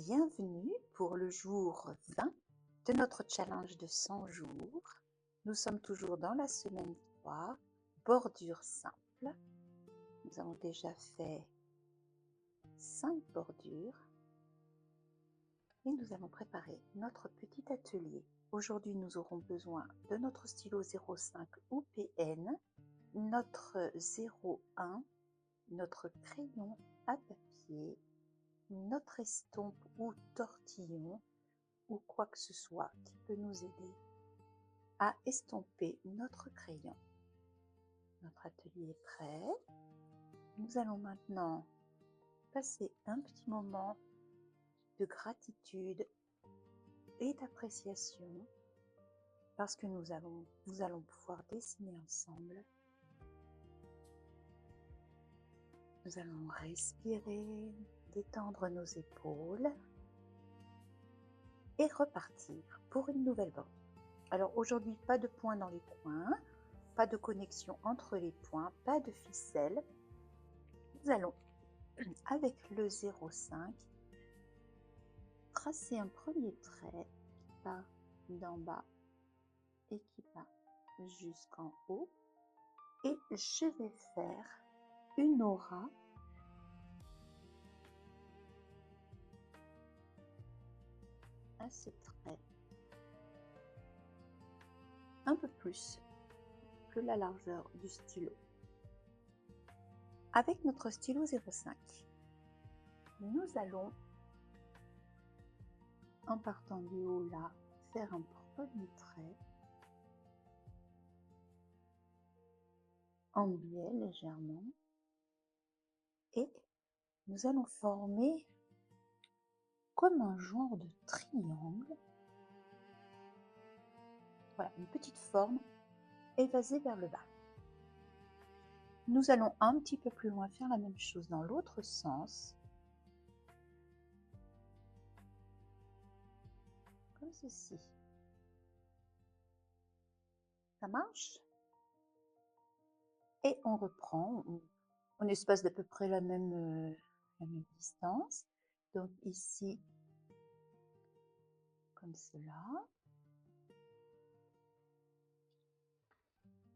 Bienvenue pour le jour 20 de notre challenge de 100 jours. Nous sommes toujours dans la semaine 3, bordure simple. Nous avons déjà fait 5 bordures et nous allons préparer notre petit atelier. Aujourd'hui, nous aurons besoin de notre stylo 05 ou PN, notre 01, notre crayon à papier, notre estompe ou tortillon ou quoi que ce soit qui peut nous aider à estomper notre crayon. Notre atelier est prêt. Nous allons maintenant passer un petit moment de gratitude et d'appréciation parce que nous allons pouvoir dessiner ensemble. Nous allons respirer, détendre nos épaules et repartir pour une nouvelle bordure. Alors aujourd'hui, pas de points dans les coins, pas de connexion entre les points, pas de ficelle. Nous allons, avec le 05, tracer un premier trait qui part d'en bas et qui va jusqu'en haut. Et je vais faire une aura à ce trait, un peu plus que la largeur du stylo. Avec notre stylo 05, nous allons, en partant du haut là, faire un premier trait en biais légèrement et nous allons former comme un genre de triangle. Voilà, une petite forme évasée vers le bas. Nous allons un petit peu plus loin faire la même chose dans l'autre sens. Comme ceci. Ça marche? Et on reprend. On espace d'à peu près la même distance. Donc ici, comme cela.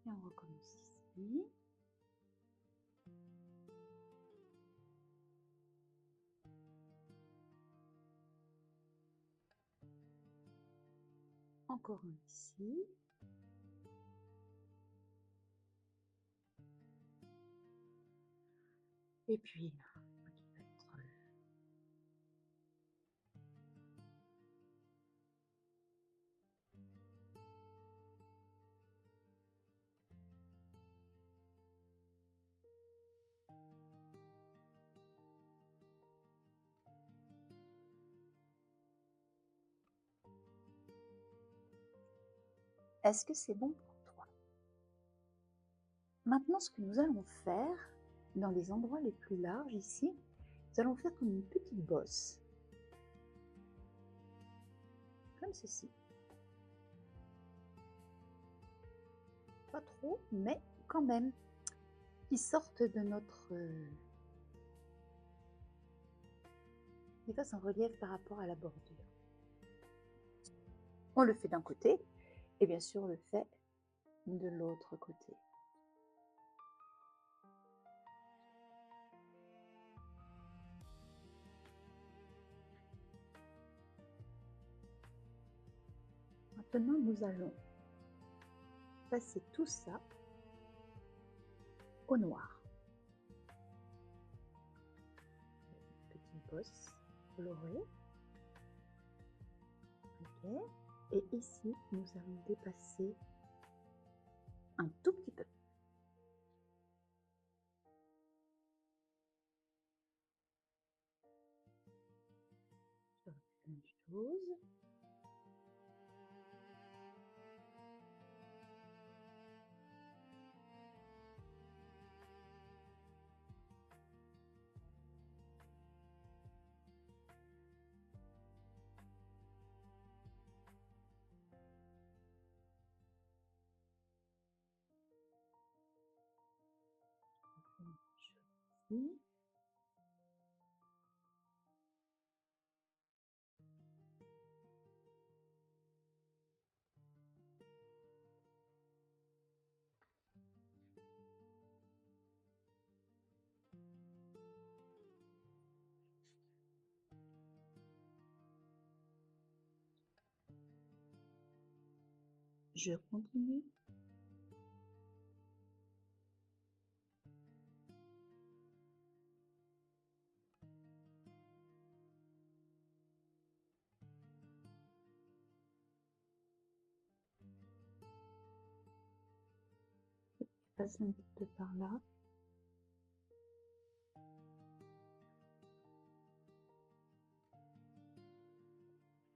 Et on recommence ici. Encore un ici. Et puis, est-ce que c'est bon pour toi? Maintenant, ce que nous allons faire, dans les endroits les plus larges ici, nous allons faire comme une petite bosse. Comme ceci. Pas trop, mais quand même, qui sortent de notre... qui fassent un relief par rapport à la bordure. On le fait d'un côté, et bien sûr on le fait de l'autre côté. Maintenant, nous allons passer tout ça au noir. Petite bosse colorée. Ok. Et ici, nous allons dépasser un tout petit peu. Je refais la même chose. Ici. Je continue. Je passe un petit peu par là.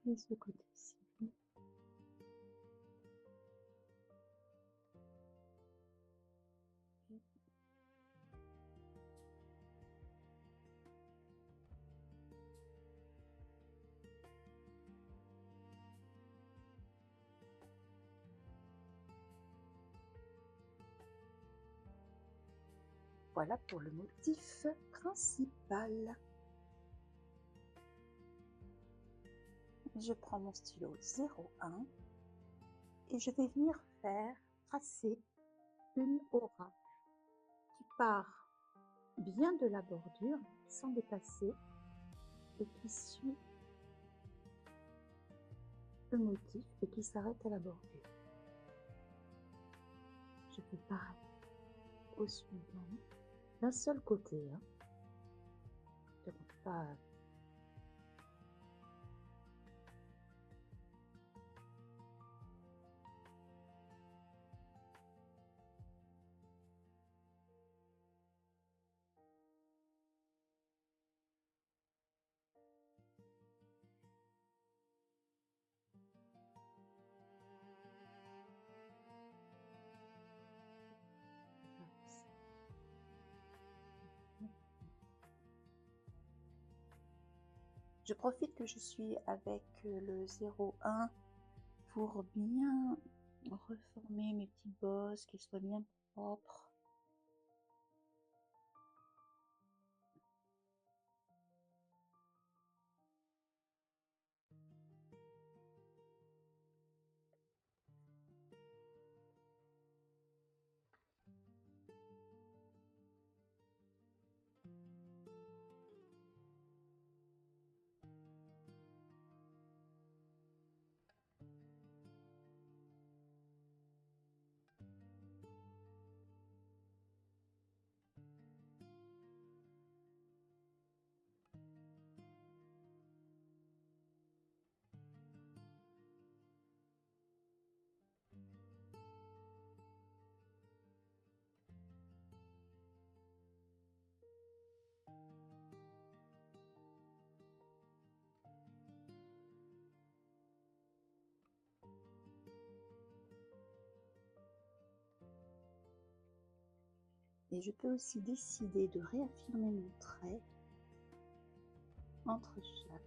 Et ce côté-ci. Voilà pour le motif principal. Je prends mon stylo 01 et je vais venir tracer une aura qui part bien de la bordure sans dépasser et qui suit le motif et qui s'arrête à la bordure. Je fais pareil au suivant, d'un seul côté. Je ne compte pas. Je profite que je suis avec le 01 pour bien reformer mes petites bosses, qu'elles soient bien propres. Et je peux aussi décider de réaffirmer mon trait entre chaque.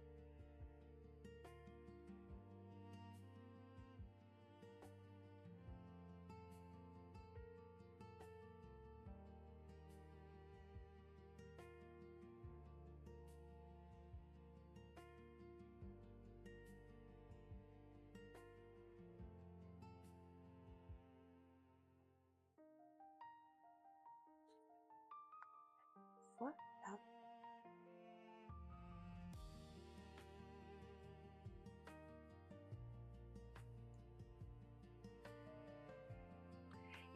Voilà.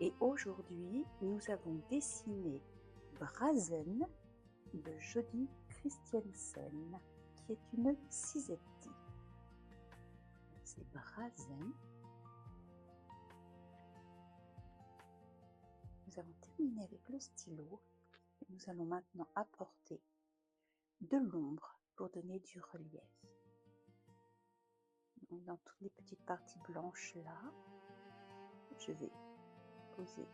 Et aujourd'hui, nous avons dessiné Brazen de Jody Christiansen, qui est une Cisetti. C'est Brazen. Nous avons terminé avec le stylo. Nous allons maintenant apporter de l'ombre pour donner du relief. Donc, dans toutes les petites parties blanches là, je vais poser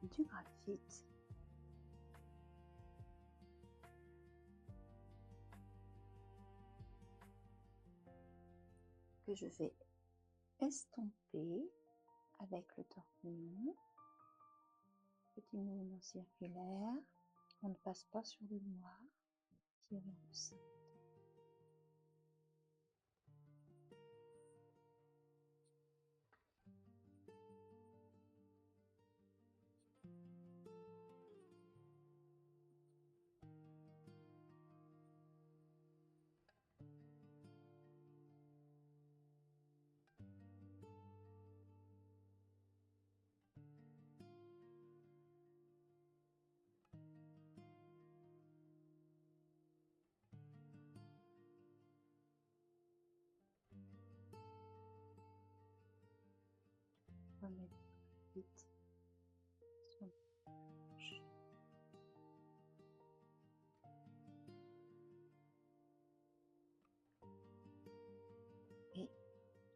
du graphite. Que je vais estomper avec le torchon. Petit mouvement circulaire. On ne passe pas sur le noir. Tirer au centre.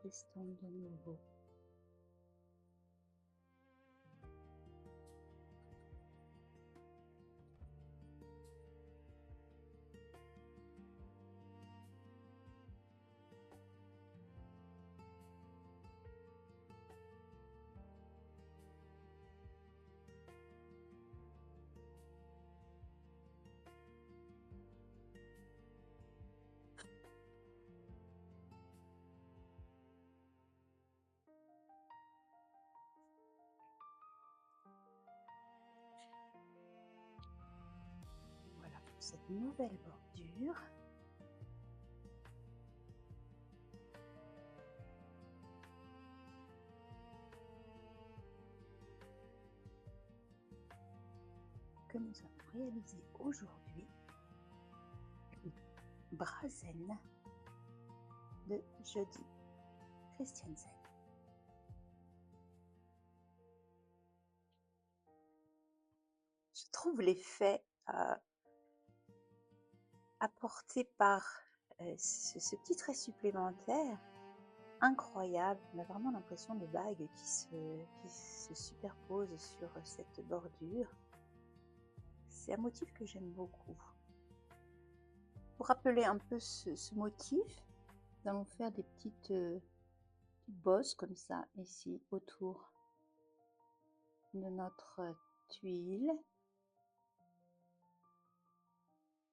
s'estompe de nouveau. Voilà pour cette nouvelle bordure. Que nous avons réalisé aujourd'hui, Brazen de Jody Christiansen. Je trouve l'effet apporté par ce petit trait supplémentaire incroyable. On a vraiment l'impression de bagues qui se superposent sur cette bordure. C'est un motif que j'aime beaucoup. Pour rappeler un peu ce motif, nous allons faire des petites bosses comme ça ici autour de notre tuile.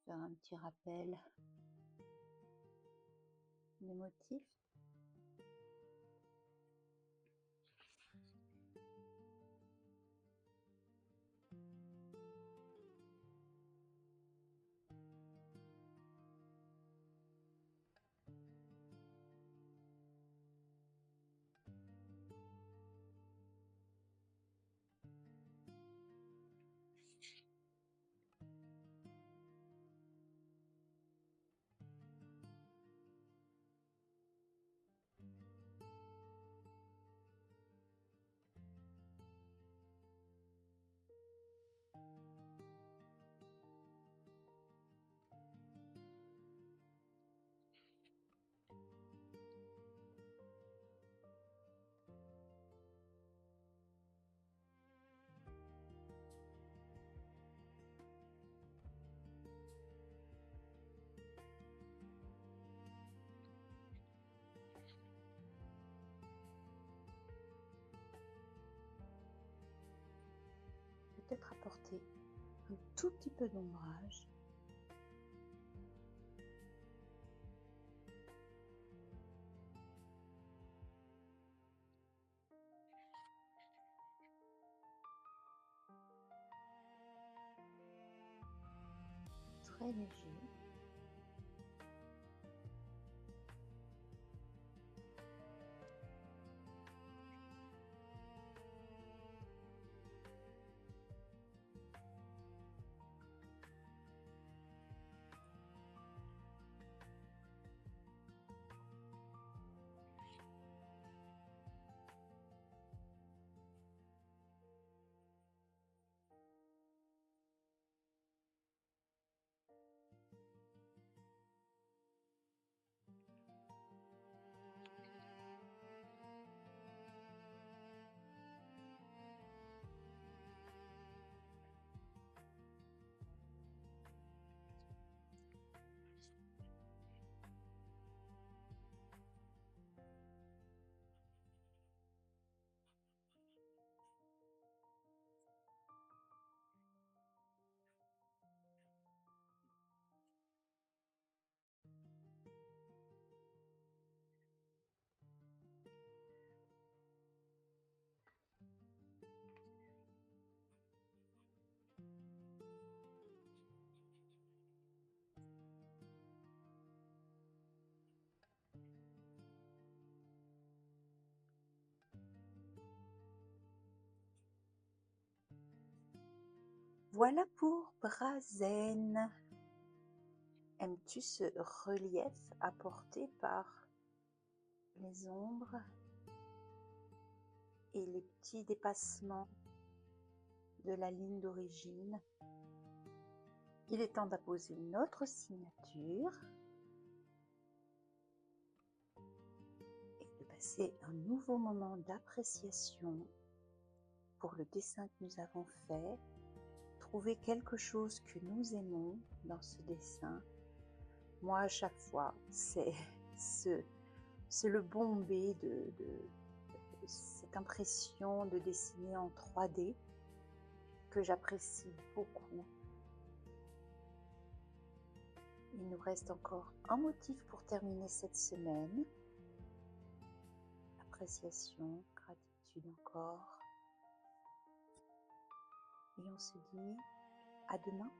Faire un petit rappel des motifs. Peut-être apporter un tout petit peu d'ombrage. Très léger. Voilà pour Brazen. Aimes-tu ce relief apporté par les ombres et les petits dépassements de la ligne d'origine? Il est temps d'apposer une autre signature et de passer C'est un nouveau moment d'appréciation pour le dessin que nous avons fait. Trouver quelque chose que nous aimons dans ce dessin. Moi, à chaque fois, c'est le bombé de cette impression de dessiner en 3D que j'apprécie beaucoup. Il nous reste encore un motif pour terminer cette semaine. Appréciation, gratitude encore. Et on se dit à demain.